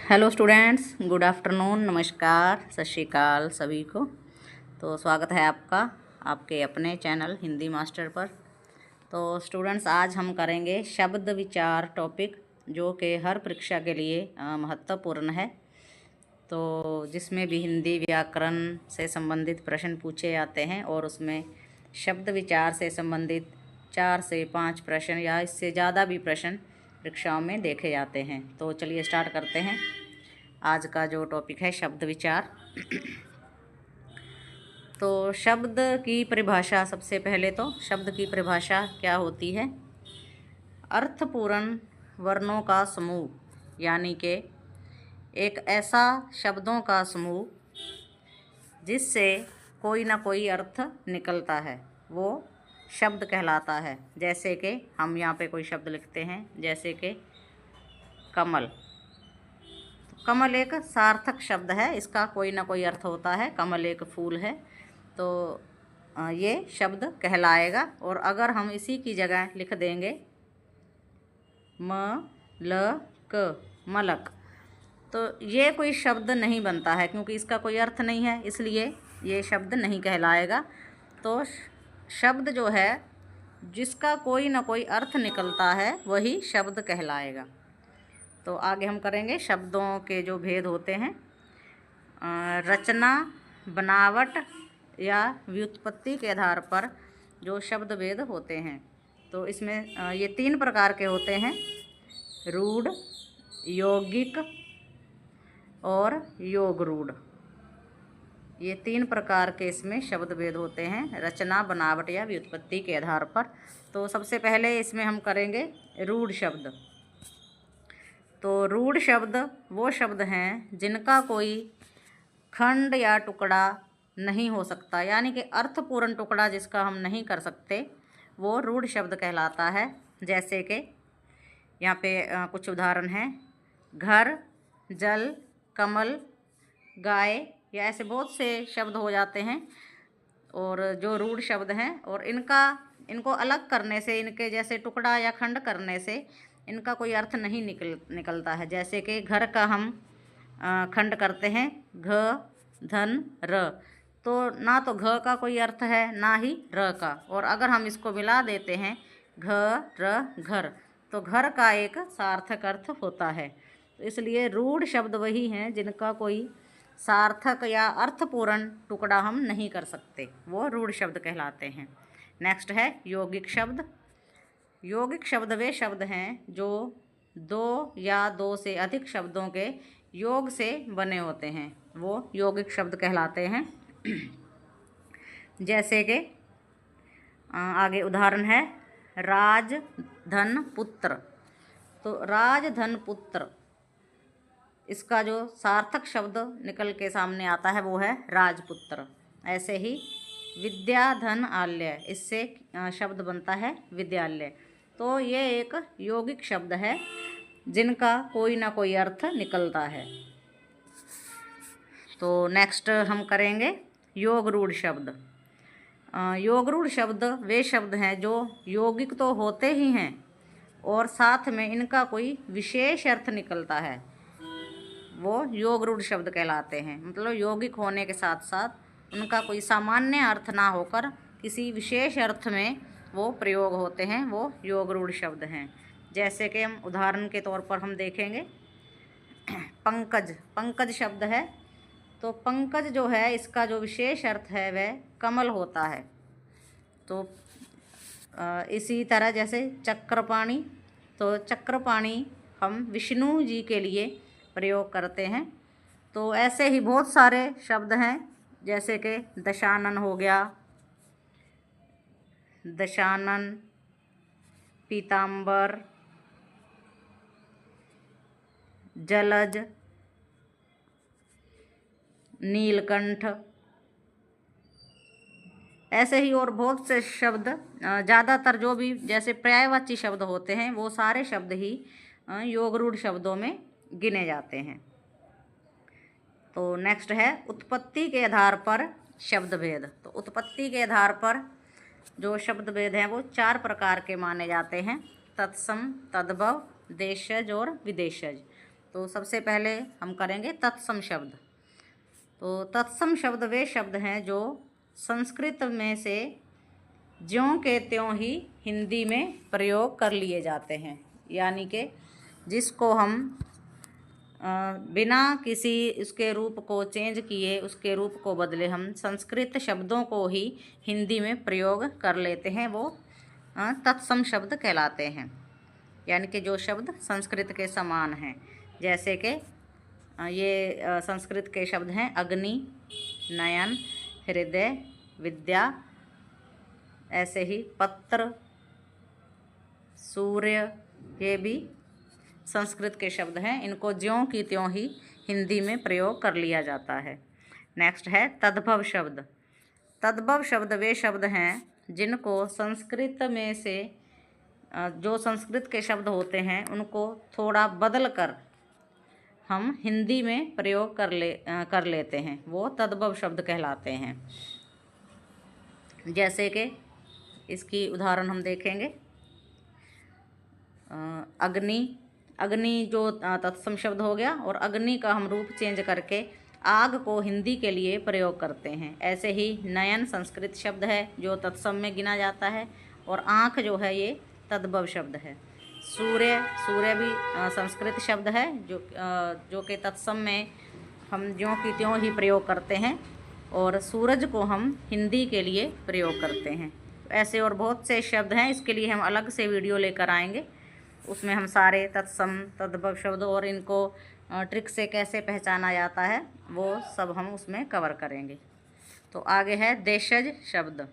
Hello students, good afternoon, नमस्कार, सत श्री अकाल सभी को। तो स्वागत है आपका आपके अपने चैनल हिंदी मास्टर पर। तो स्टूडेंट्स, आज हम करेंगे शब्द विचार टॉपिक, जो कि हर परीक्षा के लिए महत्वपूर्ण है। तो जिसमें भी हिंदी व्याकरण से संबंधित प्रश्न पूछे जाते हैं और उसमें शब्द विचार से संबंधित 4 से 5 प्रश्न या इससे ज़्यादा भी प्रश्न परीक्षाओं में देखे जाते हैं। तो चलिए स्टार्ट करते हैं। आज का जो टॉपिक है शब्द विचार। तो शब्द की परिभाषा, सबसे पहले तो शब्द की परिभाषा क्या होती है? अर्थपूर्ण वर्णों का समूह, यानी कि एक ऐसा शब्दों का समूह जिससे कोई ना कोई अर्थ निकलता है, वो शब्द कहलाता है। जैसे कि हम यहाँ पे कोई शब्द लिखते हैं, जैसे कि कमल। कमल एक सार्थक शब्द है, इसका कोई ना कोई अर्थ होता है। कमल एक फूल है, तो ये शब्द कहलाएगा। और अगर हम इसी की जगह लिख देंगे मलक, मलक, तो ये कोई शब्द नहीं बनता है, क्योंकि इसका कोई अर्थ नहीं है, इसलिए ये शब्द नहीं कहलाएगा। तो शब्द जो है जिसका कोई ना कोई अर्थ निकलता है, वही शब्द कहलाएगा। तो आगे हम करेंगे शब्दों के जो भेद होते हैं। रचना, बनावट या व्युत्पत्ति के आधार पर जो शब्द भेद होते हैं, तो इसमें ये 3 प्रकार के होते हैं: रूढ़, यौगिक और योग रूढ़। ये 3 प्रकार के इसमें शब्द भेद होते हैं, रचना, बनावट या व्युत्पत्ति के आधार पर। तो सबसे पहले इसमें हम करेंगे रूढ़ शब्द। तो रूढ़ शब्द वो शब्द हैं जिनका कोई खंड या टुकड़ा नहीं हो सकता, यानी कि अर्थपूर्ण टुकड़ा जिसका हम नहीं कर सकते, वो रूढ़ शब्द कहलाता है। जैसे कि यहाँ पे कुछ उदाहरण हैं: घर, जल, कमल, गाय, या ऐसे बहुत से शब्द हो जाते हैं और जो रूढ़ शब्द हैं। और इनको अलग करने से, इनके जैसे टुकड़ा या खंड करने से इनका कोई अर्थ नहीं निकलता है। जैसे कि घर का हम खंड करते हैं घ, धन, र, तो ना तो घ का कोई अर्थ है, ना ही र का। और अगर हम इसको मिला देते हैं घ, र, घर, तो घर का एक सार्थक अर्थ होता है। तो इसलिए रूढ़ शब्द वही हैं जिनका कोई सार्थक या अर्थपूर्ण टुकड़ा हम नहीं कर सकते, वो रूढ़ शब्द कहलाते हैं। नेक्स्ट है यौगिक शब्द। यौगिक शब्द वे शब्द हैं जो 2 या 2 से अधिक शब्दों के योग से बने होते हैं, वो यौगिक शब्द कहलाते हैं। जैसे कि आगे उदाहरण है राज, धन, पुत्र। तो राज, धन, पुत्र, इसका जो सार्थक शब्द निकल के सामने आता है वो है राजपुत्र। ऐसे ही विद्या, धन, आल्य, इससे शब्द बनता है विद्यालय। तो ये एक यौगिक शब्द है जिनका कोई ना कोई अर्थ निकलता है। तो नेक्स्ट हम करेंगे योग रूढ़ शब्द। योग रूढ़ शब्द वे शब्द हैं जो यौगिक तो होते ही हैं और साथ में इनका कोई विशेष अर्थ निकलता है, वो योग रूढ़ शब्द कहलाते हैं। मतलब यौगिक होने के साथ साथ उनका कोई सामान्य अर्थ ना होकर किसी विशेष अर्थ में वो प्रयोग होते हैं, वो योग रूढ़ शब्द हैं। जैसे कि हम उदाहरण के तौर पर हम देखेंगे पंकज। पंकज शब्द है, तो पंकज जो है इसका जो विशेष अर्थ है वह कमल होता है। तो इसी तरह जैसे चक्रपाणी, तो चक्रपाणी हम विष्णु जी के लिए प्रयोग करते हैं। तो ऐसे ही बहुत सारे शब्द हैं, जैसे कि दशानन हो गया, दशानन, पीतांबर, जलज, नीलकंठ, ऐसे ही और बहुत से शब्द। ज़्यादातर जो भी जैसे पर्यायवाची शब्द होते हैं वो सारे शब्द ही योग रूढ़ शब्दों में गिने जाते हैं। तो नेक्स्ट है उत्पत्ति के आधार पर शब्द भेद। तो उत्पत्ति के आधार पर जो शब्द भेद हैं वो 4 प्रकार के माने जाते हैं: तत्सम, तद्भव, देशज और विदेशज। तो सबसे पहले हम करेंगे तत्सम शब्द। तो तत्सम शब्द वे शब्द हैं जो संस्कृत में से ज्यों के त्यों ही हिंदी में प्रयोग कर लिए जाते हैं, यानी कि जिसको हम बिना किसी उसके रूप को चेंज किए, उसके रूप को बदले हम संस्कृत शब्दों को ही हिंदी में प्रयोग कर लेते हैं, वो तत्सम शब्द कहलाते हैं। यानी कि जो शब्द संस्कृत के समान हैं, जैसे कि ये संस्कृत के शब्द हैं अग्नि, नयन, हृदय, विद्या, ऐसे ही पत्र, सूर्य, ये भी संस्कृत के शब्द हैं। इनको ज्यों की त्यों ही हिंदी में प्रयोग कर लिया जाता है। नेक्स्ट है तद्भव शब्द। तद्भव शब्द वे शब्द हैं जिनको संस्कृत में से जो संस्कृत के शब्द होते हैं उनको थोड़ा बदल कर हम हिंदी में प्रयोग कर लेते हैं, वो तद्भव शब्द कहलाते हैं। जैसे कि इसकी उदाहरण हम देखेंगे, अग्नि जो तत्सम शब्द हो गया, और अग्नि का हम रूप चेंज करके आग को हिंदी के लिए प्रयोग करते हैं। ऐसे ही नयन संस्कृत शब्द है जो तत्सम में गिना जाता है, और आँख जो है ये तद्भव शब्द है। सूर्य भी संस्कृत शब्द है जो कि तत्सम में हम ज्यों की त्यों ही प्रयोग करते हैं, और सूरज को हम हिंदी के लिए प्रयोग करते हैं। ऐसे और बहुत से शब्द हैं, इसके लिए हम अलग से वीडियो लेकर आएंगे। उसमें हम सारे तत्सम तद्भव शब्द और इनको ट्रिक से कैसे पहचाना जाता है वो सब हम उसमें कवर करेंगे। तो आगे है देशज शब्द।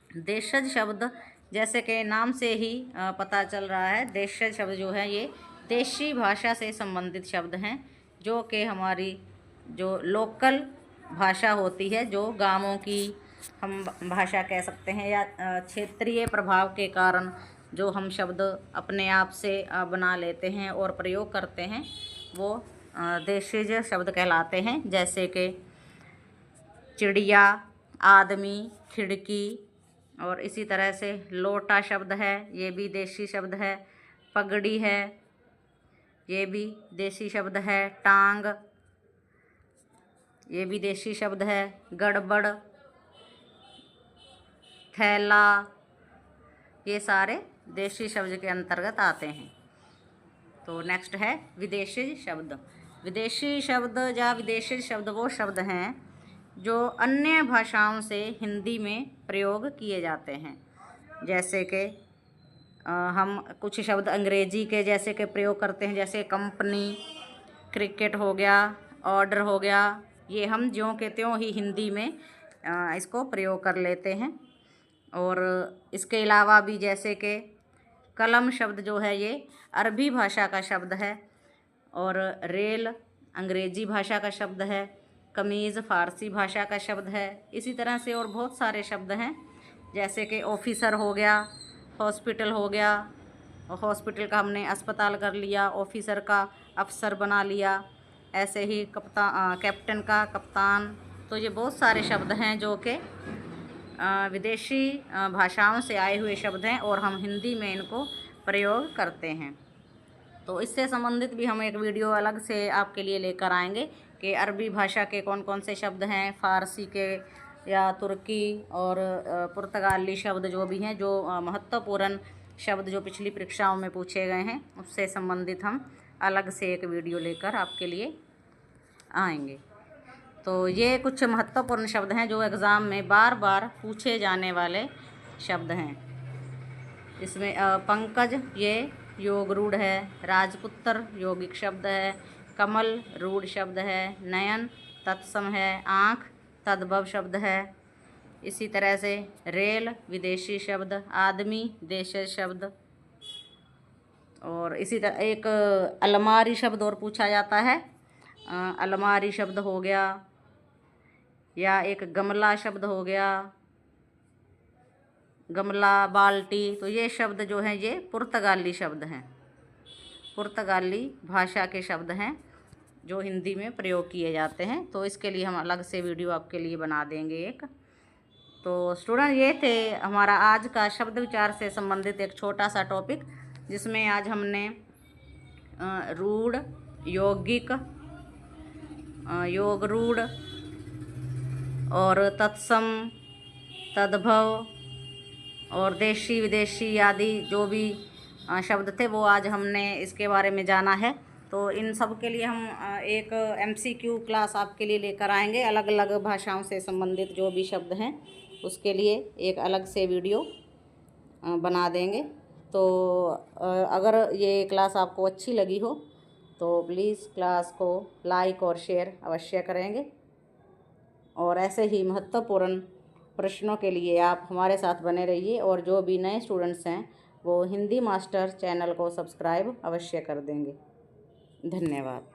देशज शब्द जैसे कि नाम से ही पता चल रहा है, देशज शब्द जो है ये देशी भाषा से संबंधित शब्द हैं, जो कि हमारी जो लोकल भाषा होती है, जो गांवों की हम भाषा कह सकते हैं, या क्षेत्रीय प्रभाव के कारण जो हम शब्द अपने आप से बना लेते हैं और प्रयोग करते हैं, वो देशीज शब्द कहलाते हैं। जैसे कि चिड़िया, आदमी, खिड़की, और इसी तरह से लोटा शब्द है, ये भी देशी शब्द है। पगड़ी है, ये भी देशी शब्द है। टांग, ये भी देशी शब्द है। गड़बड़, थैला, ये सारे देशी शब्द के अंतर्गत आते हैं। तो नेक्स्ट है विदेशी शब्द। विदेशी शब्द या विदेशी शब्द वो शब्द हैं जो अन्य भाषाओं से हिंदी में प्रयोग किए जाते हैं। जैसे कि हम कुछ शब्द अंग्रेजी के जैसे कि प्रयोग करते हैं, जैसे कंपनी, क्रिकेट हो गया, ऑर्डर हो गया, ये हम ज्यों के त्यों ही हिंदी में इसको प्रयोग कर लेते हैं। और इसके अलावा भी जैसे कि कलम शब्द जो है ये अरबी भाषा का शब्द है, और रेल अंग्रेजी भाषा का शब्द है, कमीज़ फ़ारसी भाषा का शब्द है। इसी तरह से और बहुत सारे शब्द हैं, जैसे कि ऑफिसर हो गया, हॉस्पिटल हो गया, हॉस्पिटल का हमने अस्पताल कर लिया, ऑफिसर का अफसर बना लिया। ऐसे ही कैप्टन का कप्तान। तो ये बहुत सारे शब्द हैं जो कि विदेशी भाषाओं से आए हुए शब्द हैं, और हम हिंदी में इनको प्रयोग करते हैं। तो इससे संबंधित भी हम एक वीडियो अलग से आपके लिए लेकर आएंगे कि अरबी भाषा के कौन कौन से शब्द हैं, फ़ारसी के या तुर्की और पुर्तगाली शब्द जो भी हैं, जो महत्वपूर्ण शब्द जो पिछली परीक्षाओं में पूछे गए हैं, उससे संबंधित हम अलग से एक वीडियो लेकर आपके लिए आएंगे। तो ये कुछ महत्वपूर्ण शब्द हैं जो एग्ज़ाम में बार बार पूछे जाने वाले शब्द हैं। इसमें पंकज ये योग रूढ़ है, राजपुत्र यौगिक शब्द है, कमल रूढ़ शब्द है, नयन तत्सम है, आँख तद्भव शब्द है। इसी तरह से रेल विदेशी शब्द, आदमी देशज शब्द, और इसी तरह एक अलमारी शब्द और पूछा जाता है, अलमारी शब्द हो गया, या एक गमला शब्द हो गया, गमला, बाल्टी। तो ये शब्द जो हैं ये पुर्तगाली शब्द हैं, पुर्तगाली भाषा के शब्द हैं जो हिंदी में प्रयोग किए जाते हैं। तो इसके लिए हम अलग से वीडियो आपके लिए बना देंगे एक। तो स्टूडेंट ये थे हमारा आज का शब्द विचार से संबंधित एक छोटा सा टॉपिक, जिसमें आज हमने रूढ़, यौगिक, योगरूढ़ और तत्सम, तद्भव और देशी विदेशी आदि जो भी शब्द थे वो आज हमने इसके बारे में जाना है। तो इन सब के लिए हम एक MCQ क्लास आपके लिए लेकर आएंगे। अलग अलग भाषाओं से संबंधित जो भी शब्द हैं उसके लिए एक अलग से वीडियो बना देंगे। तो अगर ये क्लास आपको अच्छी लगी हो तो प्लीज़ क्लास को लाइक और शेयर अवश्य करेंगे। और ऐसे ही महत्वपूर्ण प्रश्नों के लिए आप हमारे साथ बने रहिए। और जो भी नए स्टूडेंट्स हैं वो हिंदी मास्टर चैनल को सब्सक्राइब अवश्य कर देंगे। धन्यवाद।